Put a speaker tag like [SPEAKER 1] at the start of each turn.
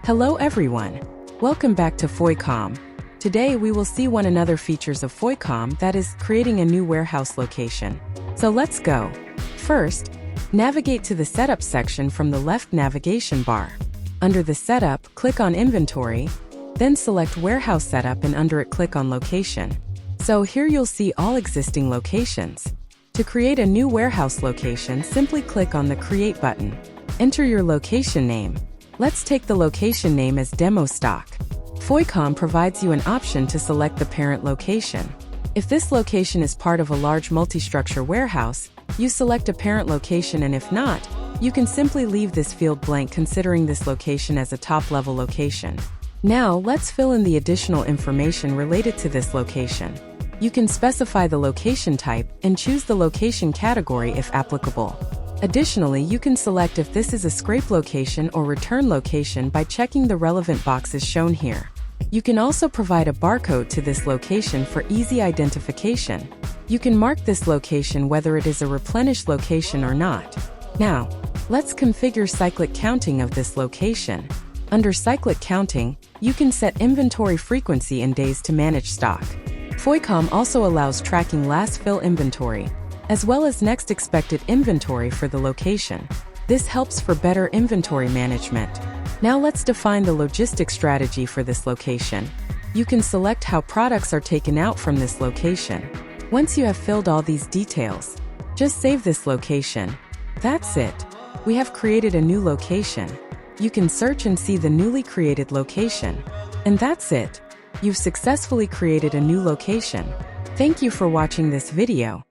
[SPEAKER 1] Hello everyone. Welcome back to Foycom. Today we will see one another features of Foycom, that is, creating a new warehouse location. So let's go. First, navigate to the Setup section from the left navigation bar. Under the Setup, click on Inventory, then select Warehouse Setup and under it click on Location. So here you'll see all existing locations. To create a new warehouse location, simply click on the Create button. Enter your location name. Let's take the location name as Demo Stock. Foycom provides you an option to select the parent location. If this location is part of a large multi-structure warehouse, you select a parent location, and if not, you can simply leave this field blank, considering this location as a top-level location. Now, let's fill in the additional information related to this location. You can specify the location type and choose the location category if applicable. Additionally, you can select if this is a scrape location or return location by checking the relevant boxes shown here. You can also provide a barcode to this location for easy identification. You can mark this location whether it is a replenished location or not. Now, let's configure cyclic counting of this location. Under cyclic counting, you can set inventory frequency in days to manage stock. Foycom also allows tracking last fill inventory, as well as next expected inventory for the location. This helps for better inventory management. Now let's define the logistic strategy for this location. You can select how products are taken out from this location. Once you have filled all these details, just save this location. That's it. We have created a new location. You can search and see the newly created location. And that's it. You've successfully created a new location. Thank you for watching this video.